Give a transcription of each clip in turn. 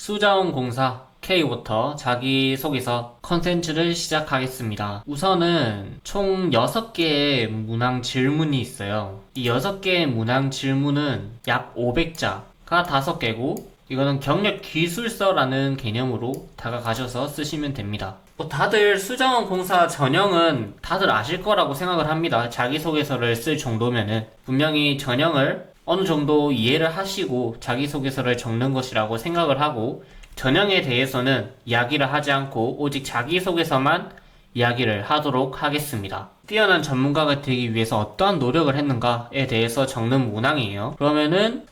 수자원공사 K워터 자기소개서 컨텐츠를 시작하겠습니다. 우선은 총 6개의 문항 질문이 있어요. 이 6개의 문항 질문은 약 500자가 5개고 이거는 경력 기술서라는 개념으로 다가가셔서 쓰시면 됩니다. 다들 수자원공사 전형은 다들 아실 거라고 생각을 합니다. 자기소개서를 쓸 정도면은 분명히 전형을 어느 정도 이해를 하시고 자기소개서를 적는 것이라고 생각을 하고 전형에 대해서는 이야기를 하지 않고 오직 자기소개서만 이야기를 하도록 하겠습니다. 뛰어난 전문가가 되기 위해서 어떠한 노력을 했는가에 대해서 적는 문항이에요. 그러면은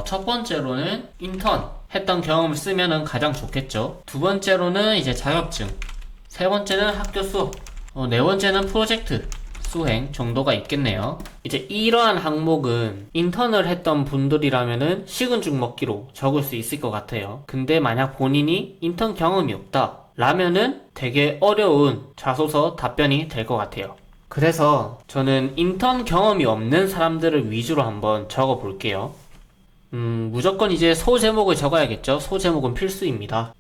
첫 번째로는 인턴 했던 경험을 쓰면은 가장 좋겠죠. 두 번째로는 이제 자격증, 세 번째는 학교 수업, 네 번째는 프로젝트 수행 정도가 있겠네요. 이제 이러한 항목은 인턴을 했던 분들이라면은 식은 죽 먹기로 적을 수 있을 것 같아요. 근데 만약 본인이 인턴 경험이 없다 라면은 되게 어려운 자소서 답변이 될 것 같아요. 그래서 저는 인턴 경험이 없는 사람들을 위주로 한번 적어 볼게요. 무조건 이제 소제목을 적어야겠죠. 소제목은 필수입니다.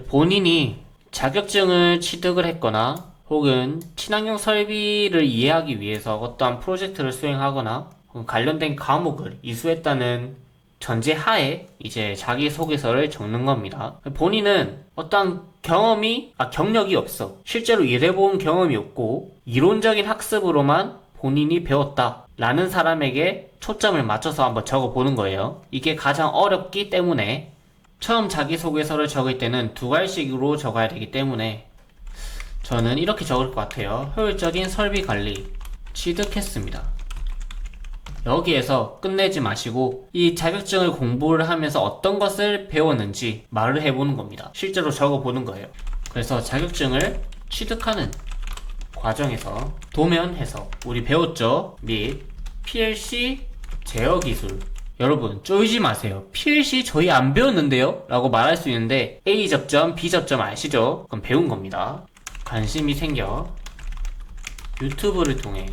본인이 자격증을 취득을 했거나 혹은 친환경 설비를 이해하기 위해서 어떠한 프로젝트를 수행하거나 관련된 과목을 이수했다는 전제하에 이제 자기소개서를 적는 겁니다. 본인은 어떠한 경력이 없어. 실제로 일해본 경험이 없고 이론적인 학습으로만 본인이 배웠다 라는 사람에게 초점을 맞춰서 한번 적어보는 거예요. 이게 가장 어렵기 때문에 처음 자기소개서를 적을 때는 두 갈식으로 적어야 되기 때문에 저는 이렇게 적을 것 같아요. 효율적인 설비 관리 취득했습니다. 여기에서 끝내지 마시고 이 자격증을 공부를 하면서 어떤 것을 배웠는지 말을 해보는 겁니다. 실제로 적어보는 거예요. 그래서 자격증을 취득하는 과정에서 도면 해석 우리 배웠죠? 및 PLC 제어 기술. 여러분 쫄지 마세요. PLC 저희 안 배웠는데요? 라고 말할 수 있는데 A 접점, B 접점 아시죠? 그럼 배운 겁니다. 관심이 생겨 유튜브를 통해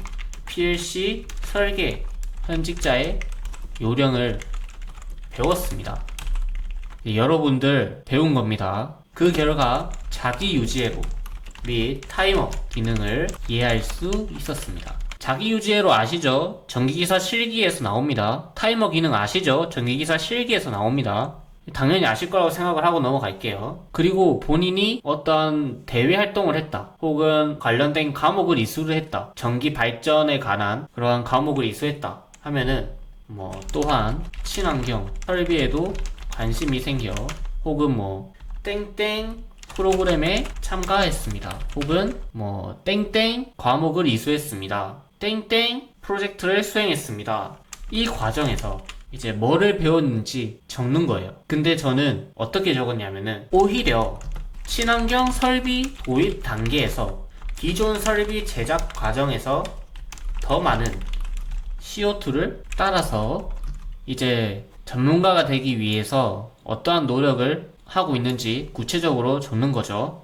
PLC 설계 현직자의 요령을 배웠습니다. 여러분들 배운 겁니다. 그 결과 자기 유지회로 및 타이머 기능을 이해할 수 있었습니다. 자기 유지회로 아시죠? 전기기사 실기에서 나옵니다. 타이머 기능 아시죠? 전기기사 실기에서 나옵니다. 당연히 아실 거라고 생각을 하고 넘어갈게요. 그리고 본인이 어떤 대외 활동을 했다 혹은 관련된 과목을 이수를 했다, 전기 발전에 관한 그러한 과목을 이수했다 하면은 또한 친환경 설비에도 관심이 생겨 혹은 땡땡 프로그램에 참가했습니다 혹은 땡땡 과목을 이수했습니다, 땡땡 프로젝트를 수행했습니다. 이 과정에서 이제 뭐를 배웠는지 적는 거예요. 근데 저는 어떻게 적었냐면은 오히려 친환경 설비 도입 단계에서 기존 설비 제작 과정에서 더 많은 CO2를 따라서 이제 전문가가 되기 위해서 어떠한 노력을 하고 있는지 구체적으로 적는 거죠.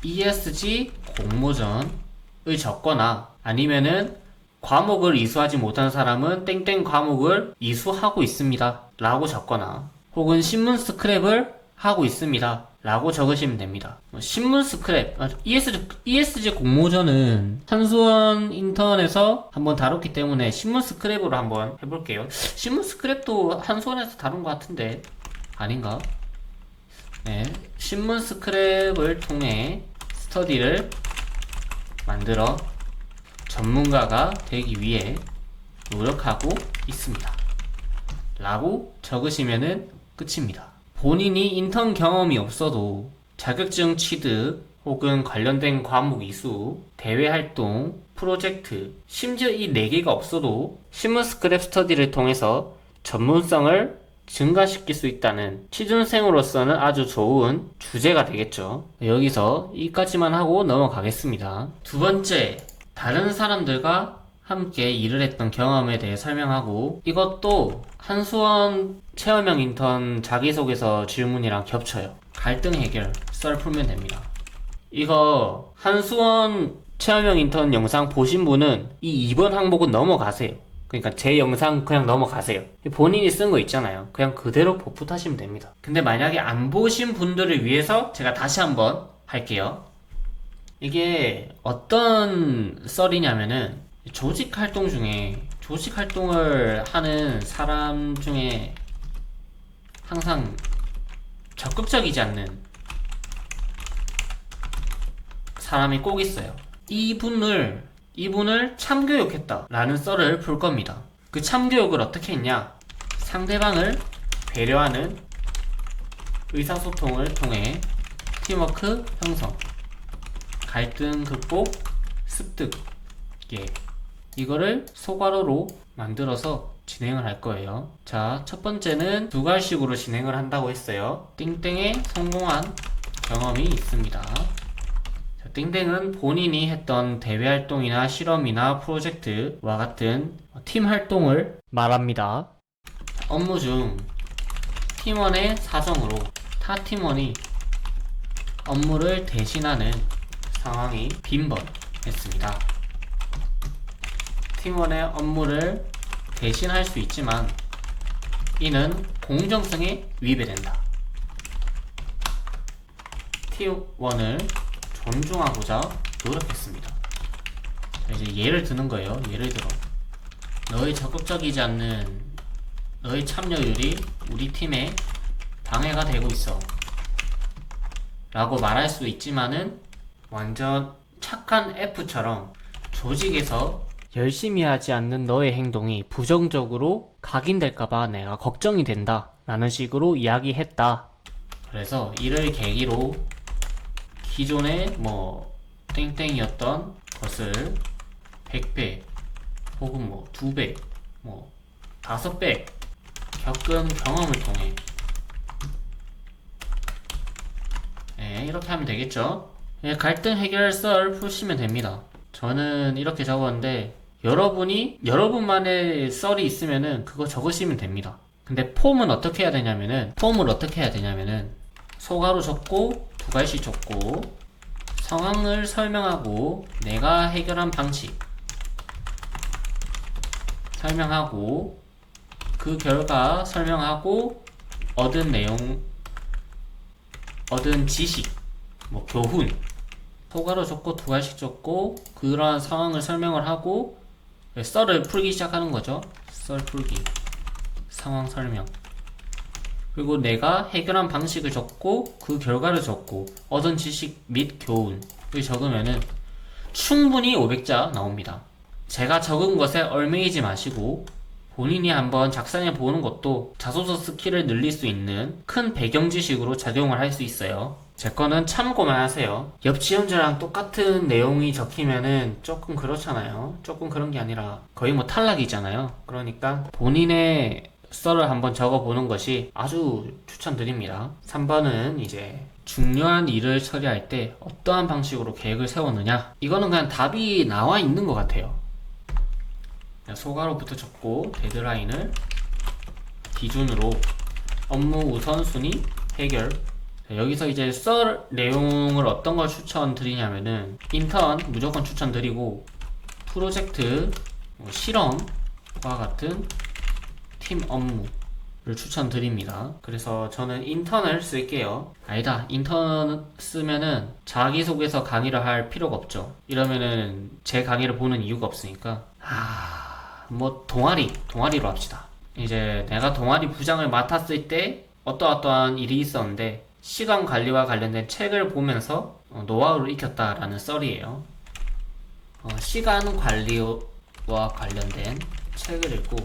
ESG 공모전을 적거나 아니면은 과목을 이수하지 못한 사람은 땡땡 과목을 이수하고 있습니다 라고 적거나 혹은 신문 스크랩을 하고 있습니다 라고 적으시면 됩니다. 신문 스크랩, ESG 공모전은 한수원 인턴에서 한번 다뤘기 때문에 신문 스크랩으로 한번 해볼게요. 신문 스크랩도 한수원에서 다룬 것 같은데 아닌가? 네, 신문 스크랩을 통해 스터디를 만들어 전문가가 되기 위해 노력하고 있습니다 라고 적으시면은 끝입니다. 본인이 인턴 경험이 없어도 자격증 취득 혹은 관련된 과목 이수, 대외 활동, 프로젝트, 심지어 이 4개가 없어도 신문 스크랩 스터디를 통해서 전문성을 증가시킬 수 있다는 취준생으로서는 아주 좋은 주제가 되겠죠. 여기서 이까지만 하고 넘어가겠습니다. 두 번째, 다른 사람들과 함께 일을 했던 경험에 대해 설명하고, 이것도 한수원 체험형 인턴 자기소개서 질문이랑 겹쳐요. 갈등 해결 썰 풀면 됩니다. 이거 한수원 체험형 인턴 영상 보신 분은 이 2번 항목은 넘어가세요. 그러니까 제 영상 그냥 넘어가세요. 본인이 쓴 거 있잖아요. 그냥 그대로 복붙하시면 됩니다. 근데 만약에 안 보신 분들을 위해서 제가 다시 한번 할게요. 이게 어떤 썰이냐면은 조직 활동 중에 조직 활동을 하는 사람 중에 항상 적극적이지 않는 사람이 꼭 있어요. 이분을 참교육했다 라는 썰을 풀 겁니다. 그 참교육을 어떻게 했냐? 상대방을 배려하는 의사소통을 통해 팀워크 형성, 갈등 극복, 습득, 예, 이거를 소괄호로 만들어서 진행을 할 거예요. 자, 첫 번째는 두 가지식으로 진행을 한다고 했어요. 띵땡에 성공한 경험이 있습니다. 자, 띵땡은 본인이 했던 대외 활동이나 실험이나 프로젝트와 같은 팀 활동을 말합니다. 업무 중 팀원의 사정으로 타 팀원이 업무를 대신하는 상황이 빈번했습니다. 팀원의 업무를 대신할 수 있지만 이는 공정성에 위배된다. 팀원을 존중하고자 노력했습니다. 자, 이제 예를 드는 거예요. 예를 들어 너의 적극적이지 않는 너의 참여율이 우리 팀에 방해가 되고 있어 라고 말할 수 있지만은 완전 착한 F처럼 조직에서 열심히 하지 않는 너의 행동이 부정적으로 각인될까봐 내가 걱정이 된다 라는 식으로 이야기했다. 그래서 이를 계기로 기존의 땡땡이었던 것을 100배 혹은 2배 5배 겪은 경험을 통해 이렇게 하면 되겠죠. 갈등 해결 썰 푸시면 됩니다. 저는 이렇게 적었는데 여러분만의 썰이 있으면은 그거 적으시면 됩니다. 근데 폼을 어떻게 해야 되냐면은 소가로 적고 두 갈씩 적고 상황을 설명하고 내가 해결한 방식 설명하고 그 결과 설명하고 얻은 내용 얻은 지식 교훈 소가로 적고 두 갈씩 적고 그러한 상황을 설명을 하고 썰을 풀기 시작하는 거죠. 썰 풀기 상황 설명 그리고 내가 해결한 방식을 적고 그 결과를 적고 얻은 지식 및 교훈을 적으면은 충분히 500자 나옵니다. 제가 적은 것에 얽매이지 마시고 본인이 한번 작성해 보는 것도 자소서 스킬을 늘릴 수 있는 큰 배경 지식으로 작용을 할 수 있어요. 제 거는 참고만 하세요. 옆 지원자랑 똑같은 내용이 적히면은 조금 그렇잖아요. 조금 그런 게 아니라 거의 탈락이잖아요. 그러니까 본인의 썰을 한번 적어보는 것이 아주 추천드립니다. 3번은 이제 중요한 일을 처리할 때 어떠한 방식으로 계획을 세웠느냐. 이거는 그냥 답이 나와 있는 것 같아요. 소가로부터 적고 데드라인을 기준으로 업무 우선순위 해결. 여기서 이제 썰 내용을 어떤 걸 추천드리냐면은 인턴 무조건 추천드리고 프로젝트, 실험과 같은 팀 업무를 추천드립니다. 그래서 저는 인턴을 쓸게요. 아니다, 인턴 쓰면은 자기소개서 강의를 할 필요가 없죠. 이러면은 제 강의를 보는 이유가 없으니까 동아리로 합시다. 이제 내가 동아리 부장을 맡았을 때 어떠한 일이 있었는데 시간 관리와 관련된 책을 보면서 노하우를 익혔다라는 썰이에요. 시간 관리와 관련된 책을 읽고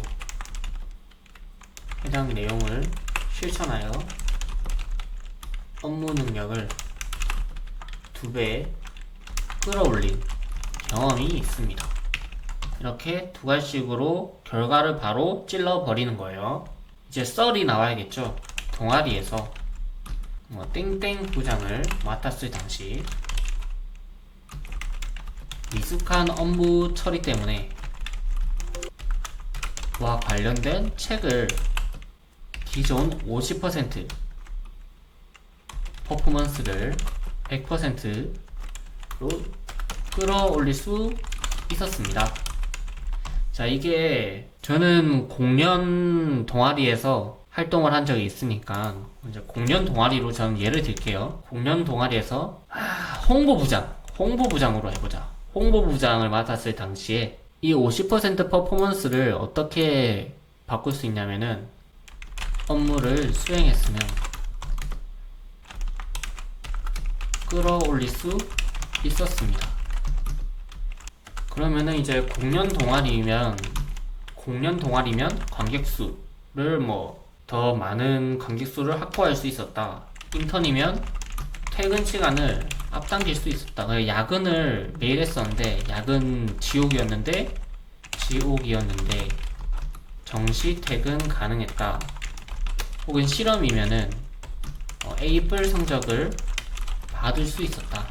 해당 내용을 실천하여 업무 능력을 2배 끌어올린 경험이 있습니다. 이렇게 두 갈씩으로 결과를 바로 찔러버리는 거예요. 이제 썰이 나와야겠죠. 동아리에서 땡땡 부장을 맡았을 당시 미숙한 업무 처리 때문에 와 관련된 책을 기존 50% 퍼포먼스를 100%로 끌어올릴 수 있었습니다. 자, 이게 저는 공연 동아리에서 활동을 한 적이 있으니까 이제 공연 동아리로 저는 예를 들게요. 공연 동아리에서 홍보부장으로 해보자. 홍보부장을 맡았을 당시에 이 50% 퍼포먼스를 어떻게 바꿀 수 있냐면은 업무를 수행했으면 끌어올릴 수 있었습니다. 그러면은 이제 공연 동아리면 관객 수를 더 많은 관객 수를 확보할 수 있었다. 인턴이면 퇴근 시간을 앞당길 수 있었다. 그래서 야근을 매일 했었는데 야근 지옥이었는데 정시 퇴근 가능했다. 혹은 실험이면은 A뿔 성적을 받을 수 있었다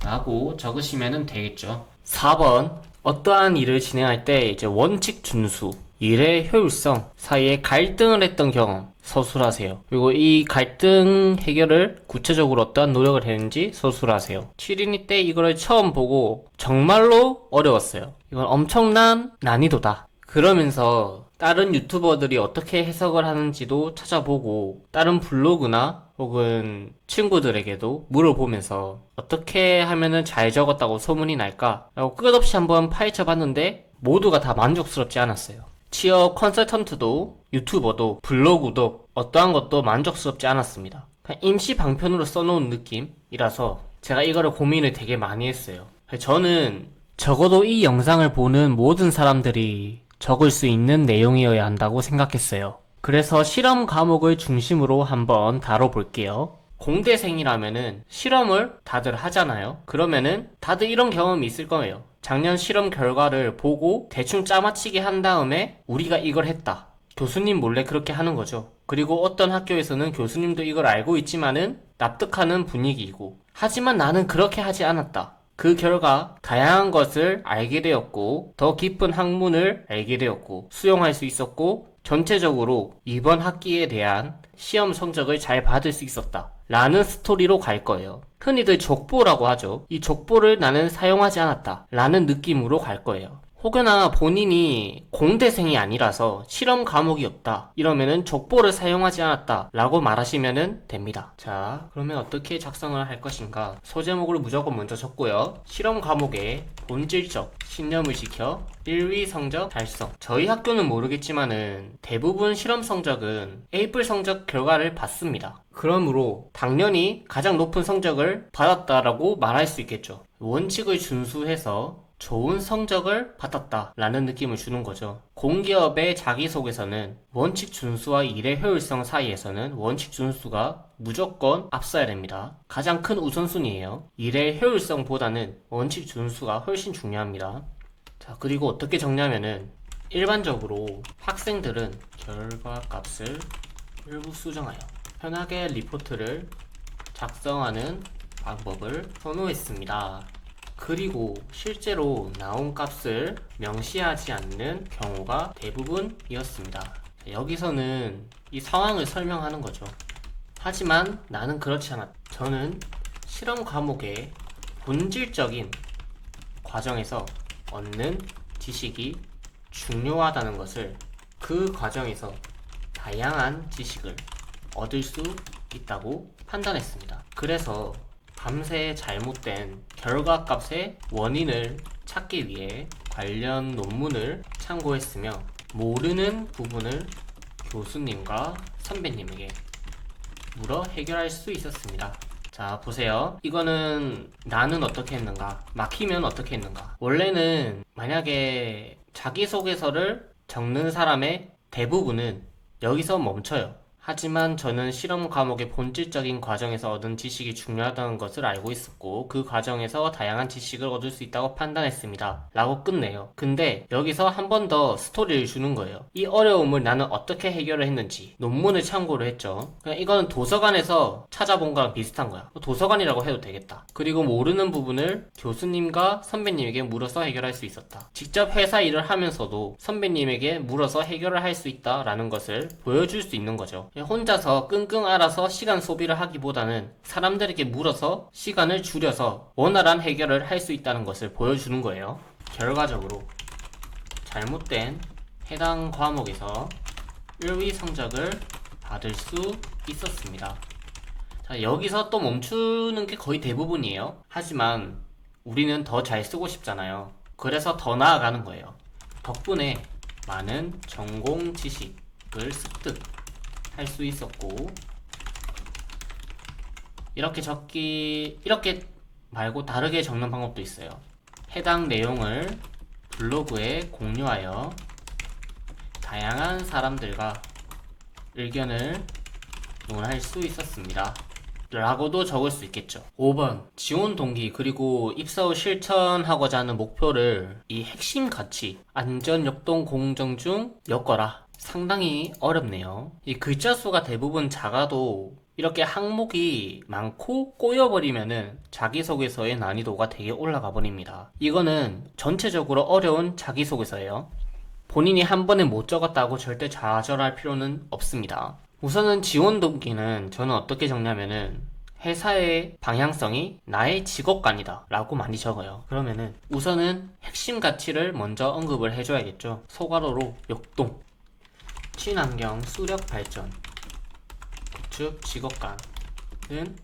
라고 적으시면 되겠죠. 4번 어떠한 일을 진행할 때 이제 원칙 준수, 일의 효율성 사이에 갈등을 했던 경험 서술하세요. 그리고 이 갈등 해결을 구체적으로 어떠한 노력을 했는지 서술하세요. 7인이 때 이거를 처음 보고 정말로 어려웠어요. 이건 엄청난 난이도다. 그러면서 다른 유튜버들이 어떻게 해석을 하는지도 찾아보고 다른 블로그나 혹은 친구들에게도 물어보면서 어떻게 하면은 잘 적었다고 소문이 날까? 라고 끝없이 한번 파헤쳐 봤는데 모두가 다 만족스럽지 않았어요. 취업 컨설턴트도 유튜버도 블로그도 어떠한 것도 만족스럽지 않았습니다. 그냥 임시 방편으로 써놓은 느낌이라서 제가 이거를 고민을 되게 많이 했어요. 저는 적어도 이 영상을 보는 모든 사람들이 적을 수 있는 내용이어야 한다고 생각했어요. 그래서 실험 과목을 중심으로 한번 다뤄볼게요. 공대생이라면은 실험을 다들 하잖아요. 그러면은 다들 이런 경험이 있을 거예요. 작년 실험 결과를 보고 대충 짜맞히게 한 다음에 우리가 이걸 했다. 교수님 몰래 그렇게 하는 거죠. 그리고 어떤 학교에서는 교수님도 이걸 알고 있지만은 납득하는 분위기이고, 하지만 나는 그렇게 하지 않았다. 그 결과 다양한 것을 알게 되었고 더 깊은 학문을 알게 되었고 수용할 수 있었고 전체적으로 이번 학기에 대한 시험 성적을 잘 받을 수 있었다 라는 스토리로 갈 거예요. 흔히들 족보라고 하죠. 이 족보를 나는 사용하지 않았다 라는 느낌으로 갈 거예요. 혹여나 본인이 공대생이 아니라서 실험 과목이 없다 이러면은 족보를 사용하지 않았다 라고 말하시면 됩니다. 자, 그러면 어떻게 작성을 할 것인가? 소제목을 무조건 먼저 적고요. 실험 과목에 본질적 신념을 지켜 1위 성적 달성. 저희 학교는 모르겠지만은 대부분 실험 성적은 A뿔 성적 결과를 받습니다. 그러므로 당연히 가장 높은 성적을 받았다라고 말할 수 있겠죠. 원칙을 준수해서 좋은 성적을 받았다 라는 느낌을 주는 거죠. 공기업의 자기소개서는 원칙 준수와 일의 효율성 사이에서는 원칙 준수가 무조건 앞서야 됩니다. 가장 큰 우선순위예요. 일의 효율성보다는 원칙 준수가 훨씬 중요합니다. 자, 그리고 어떻게 적냐면은 일반적으로 학생들은 결과값을 일부 수정하여 편하게 리포트를 작성하는 방법을 선호했습니다. 그리고 실제로 나온 값을 명시하지 않는 경우가 대부분이었습니다. 여기서는 이 상황을 설명하는 거죠. 하지만 나는 그렇지 않았다. 저는 실험 과목의 본질적인 과정에서 얻는 지식이 중요하다는 것을, 그 과정에서 다양한 지식을 얻을 수 있다고 판단했습니다. 그래서 밤새 잘못된 결과값의 원인을 찾기 위해 관련 논문을 참고했으며 모르는 부분을 교수님과 선배님에게 물어 해결할 수 있었습니다. 자, 보세요. 이거는 나는 어떻게 했는가, 막히면 어떻게 했는가. 원래는 만약에 자기소개서를 적는 사람의 대부분은 여기서 멈춰요. 하지만 저는 실험 과목의 본질적인 과정에서 얻은 지식이 중요하다는 것을 알고 있었고 그 과정에서 다양한 지식을 얻을 수 있다고 판단했습니다 라고 끝내요. 근데 여기서 한 번 더 스토리를 주는 거예요. 이 어려움을 나는 어떻게 해결을 했는지 논문을 참고를 했죠. 그냥 이거는 도서관에서 찾아본 거랑 비슷한 거야. 도서관이라고 해도 되겠다. 그리고 모르는 부분을 교수님과 선배님에게 물어서 해결할 수 있었다. 직접 회사 일을 하면서도 선배님에게 물어서 해결을 할 수 있다라는 것을 보여줄 수 있는 거죠. 혼자서 끙끙 앓아서 시간 소비를 하기보다는 사람들에게 물어서 시간을 줄여서 원활한 해결을 할 수 있다는 것을 보여주는 거예요. 결과적으로 잘못된 해당 과목에서 1위 성적을 받을 수 있었습니다. 자, 여기서 또 멈추는 게 거의 대부분이에요. 하지만 우리는 더 잘 쓰고 싶잖아요. 그래서 더 나아가는 거예요. 덕분에 많은 전공 지식을 습득할 수 있었고, 이렇게 말고 다르게 적는 방법도 있어요. 해당 내용을 블로그에 공유하여 다양한 사람들과 의견을 논할 수 있었습니다. 라고도 적을 수 있겠죠. 5번 지원 동기 그리고 입사 후 실천하고자 하는 목표를 이 핵심 가치 안전, 역동, 공정 중 엮어라. 상당히 어렵네요. 이 글자 수가 대부분 작아도 이렇게 항목이 많고 꼬여버리면은 자기소개서의 난이도가 되게 올라가 버립니다. 이거는 전체적으로 어려운 자기소개서예요. 본인이 한 번에 못 적었다고 절대 좌절할 필요는 없습니다. 우선은 지원 동기는 저는 어떻게 적냐면은 회사의 방향성이 나의 직업관이다 라고 많이 적어요. 그러면은 우선은 핵심 가치를 먼저 언급을 해줘야겠죠. 소괄호로 역동, 친환경, 수력 발전, 즉 직업관은,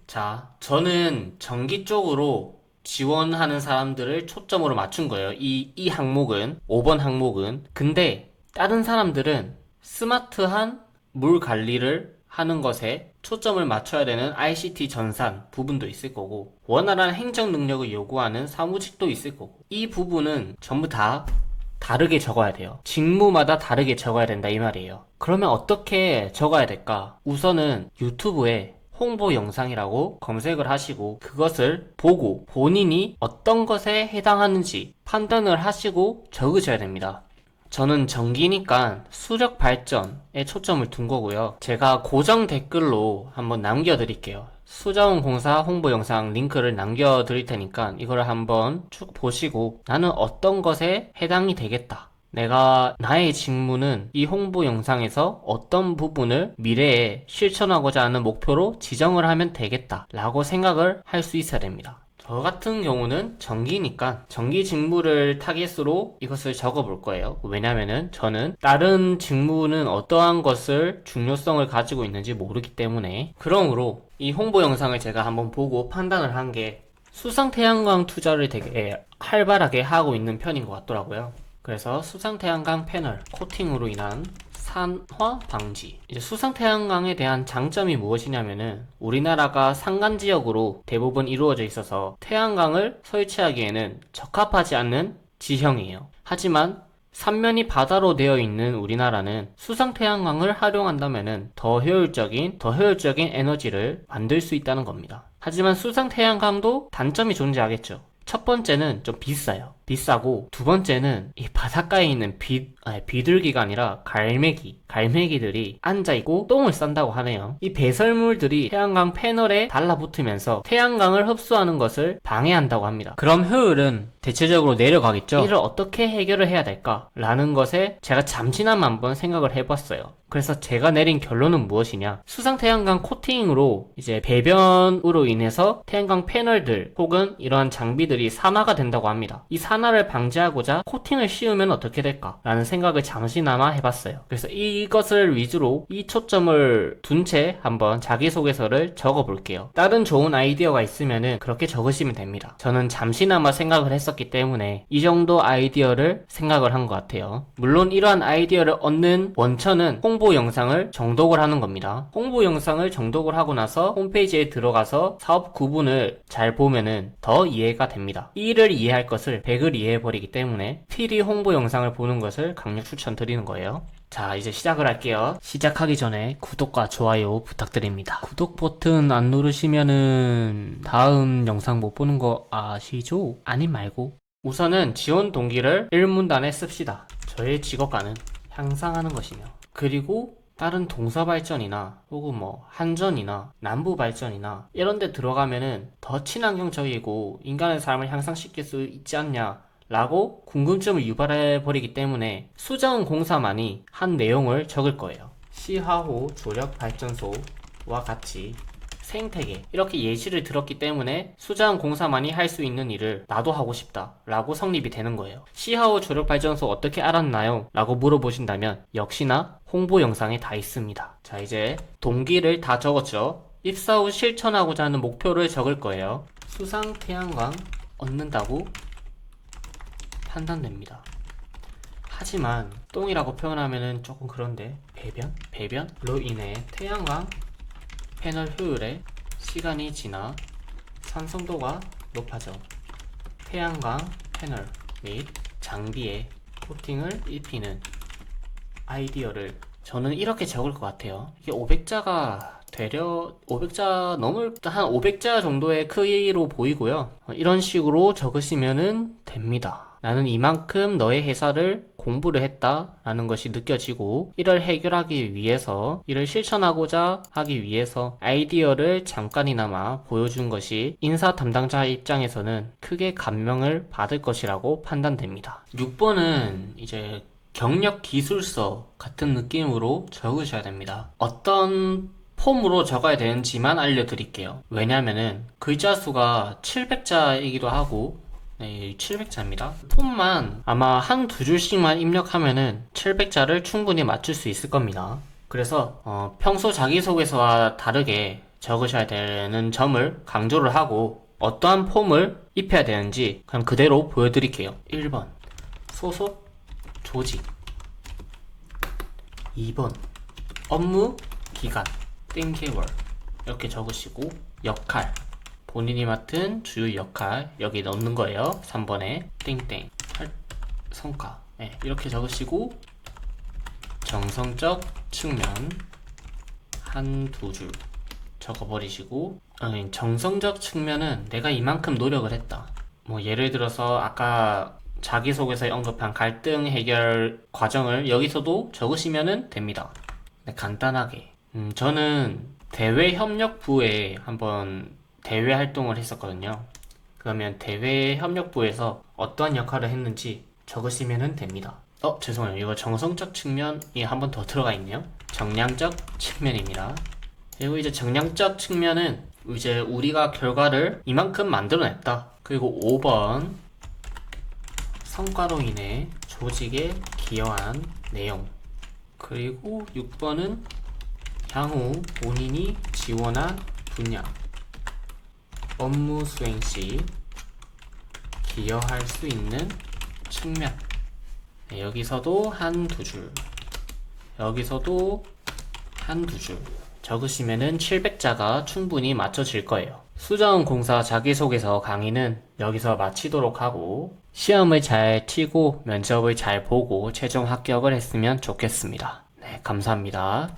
자, 저는 전기 쪽으로 지원하는 사람들을 초점으로 맞춘 거예요. 이 항목은, 5번 항목은. 근데 다른 사람들은 스마트한 물 관리를 하는 것에 초점을 맞춰야 되는 ICT 전산 부분도 있을 거고, 원활한 행정 능력을 요구하는 사무직도 있을 거고, 이 부분은 전부 다 다르게 적어야 돼요. 직무마다 다르게 적어야 된다 이 말이에요. 그러면 어떻게 적어야 될까? 우선은 유튜브에 홍보 영상이라고 검색을 하시고 그것을 보고 본인이 어떤 것에 해당하는지 판단을 하시고 적으셔야 됩니다. 저는 전기니까 수력 발전에 초점을 둔 거고요. 제가 고정 댓글로 한번 남겨드릴게요. 수자원공사 홍보 영상 링크를 남겨드릴 테니까 이거를 한번 쭉 보시고 나는 어떤 것에 해당이 되겠다. 내가 나의 직무는 이 홍보 영상에서 어떤 부분을 미래에 실천하고자 하는 목표로 지정을 하면 되겠다 라고 생각을 할 수 있어야 됩니다. 저 같은 경우는 전기니까 전기 직무를 타겟으로 이것을 적어 볼 거예요. 왜냐면은 저는 다른 직무는 어떠한 것을 중요성을 가지고 있는지 모르기 때문에. 그러므로 이 홍보 영상을 제가 한번 보고 판단을 한 게 수상태양광 투자를 되게 활발하게 하고 있는 편인 것 같더라고요. 그래서 수상태양광 패널 코팅으로 인한 산화 방지. 이제 수상태양광에 대한 장점이 무엇이냐면은 우리나라가 산간 지역으로 대부분 이루어져 있어서 태양광을 설치하기에는 적합하지 않는 지형이에요. 하지만 삼면이 바다로 되어 있는 우리나라는 수상태양광을 활용한다면은 더 효율적인 에너지를 만들 수 있다는 겁니다. 하지만 수상태양광도 단점이 존재하겠죠. 첫 번째는 좀 비싸고, 두 번째는 이 바닷가에 있는 비둘기가 아니라 갈매기들이 앉아있고 똥을 싼다고 하네요. 이 배설물들이 태양광 패널에 달라붙으면서 태양광을 흡수하는 것을 방해한다고 합니다. 그럼 효율은 대체적으로 내려가겠죠? 이를 어떻게 해결을 해야 될까? 라는 것에 제가 잠시나마 한번 생각을 해봤어요. 그래서 제가 내린 결론은 무엇이냐? 수상태양광 코팅으로 이제 배변으로 인해서 태양광 패널들 혹은 이러한 장비들이 산화가 된다고 합니다. 이 산화를 방지하고자 코팅을 씌우면 어떻게 될까? 라는 생각을 잠시나마 해봤어요. 그래서 이것을 위주로 이 초점을 둔 채 한번 자기소개서를 적어볼게요. 다른 좋은 아이디어가 있으면은 그렇게 적으시면 됩니다. 저는 잠시나마 생각을 했었기 때문에 이 정도 아이디어를 생각을 한 것 같아요. 물론 이러한 아이디어를 얻는 원천은 홍보 영상을 정독을 하는 겁니다. 홍보 영상을 정독을 하고 나서 홈페이지에 들어가서 사업 구분을 잘 보면은 더 이해가 됩니다. 1을 이해할 것을 100을 이해해버리기 때문에 필히 홍보 영상을 보는 것을 강력 추천드리는 거예요. 자, 이제 시작을 할게요. 시작하기 전에 구독과 좋아요 부탁드립니다. 구독 버튼 안 누르시면은 다음 영상 못 보는 거 아시죠? 아님 말고. 우선은 지원 동기를 1문단에 씁시다. 저의 직업관은 향상하는 것이며, 그리고 다른 동서 발전이나 혹은 한전이나 남부 발전이나 이런 데 들어가면은 더 친환경적이고 인간의 삶을 향상시킬 수 있지 않냐 라고 궁금증을 유발해 버리기 때문에 수자원공사만이 한 내용을 적을 거예요. 시화호 조력발전소와 같이 생태계 이렇게 예시를 들었기 때문에 수자원공사만이 할 수 있는 일을 나도 하고 싶다 라고 성립이 되는 거예요. 시하우 조력발전소 어떻게 알았나요? 라고 물어보신다면 역시나 홍보 영상에 다 있습니다. 자, 이제 동기를 다 적었죠. 입사 후 실천하고자 하는 목표를 적을 거예요. 수상 태양광 얻는다고 판단됩니다. 하지만 똥이라고 표현하면은 조금 그런데 배변로 인해 태양광 패널 효율에 시간이 지나 산성도가 높아져 태양광 패널 및 장비에 코팅을 입히는 아이디어를 저는 이렇게 적을 것 같아요. 이게 500자가 되려 500자 넘을 한 500자 정도의 크기로 보이고요. 이런 식으로 적으시면은 됩니다. 나는 이만큼 너의 회사를 공부를 했다 라는 것이 느껴지고 이를 해결하기 위해서 이를 실천하고자 하기 위해서 아이디어를 잠깐이나마 보여준 것이 인사 담당자 입장에서는 크게 감명을 받을 것이라고 판단됩니다. 6번은 이제 경력 기술서 같은 느낌으로 적으셔야 됩니다. 어떤 폼으로 적어야 되는지만 알려드릴게요. 왜냐면은 글자 수가 700자이기도 하고 네, 700자입니다. 폼만 아마 한 두 줄씩만 입력하면은 700자를 충분히 맞출 수 있을 겁니다. 그래서 평소 자기소개서와 다르게 적으셔야 되는 점을 강조를 하고 어떠한 폼을 입혀야 되는지 그냥 그대로 보여드릴게요. 1번 소속 조직 2번 업무 기간 땡개월 이렇게 적으시고 역할 본인이 맡은 주요 역할 여기 넣는 거예요. 3번에 땡땡 성과 네, 이렇게 적으시고 정성적 측면 한두 줄 적어버리시고 정성적 측면은 내가 이만큼 노력을 했다. 뭐 예를 들어서 아까 자기소개서에 언급한 갈등 해결 과정을 여기서도 적으시면 됩니다. 네, 간단하게 저는 대외협력부에 한번 대외 활동을 했었거든요. 그러면 대외협력부에서 어떠한 역할을 했는지 적으시면 됩니다. 죄송해요. 이거 정성적 측면이 한 번 더 들어가 있네요. 정량적 측면입니다. 그리고 이제 정량적 측면은 이제 우리가 결과를 이만큼 만들어냈다. 그리고 5번 성과로 인해 조직에 기여한 내용. 그리고 6번은 향후 본인이 지원한 분야 업무 수행 시 기여할 수 있는 측면. 네, 여기서도 한두 줄, 여기서도 한두 줄 적으시면은 700자가 충분히 맞춰질 거예요. 수자원공사 자기소개서 강의는 여기서 마치도록 하고 시험을 잘 치고 면접을 잘 보고 최종 합격을 했으면 좋겠습니다. 네, 감사합니다.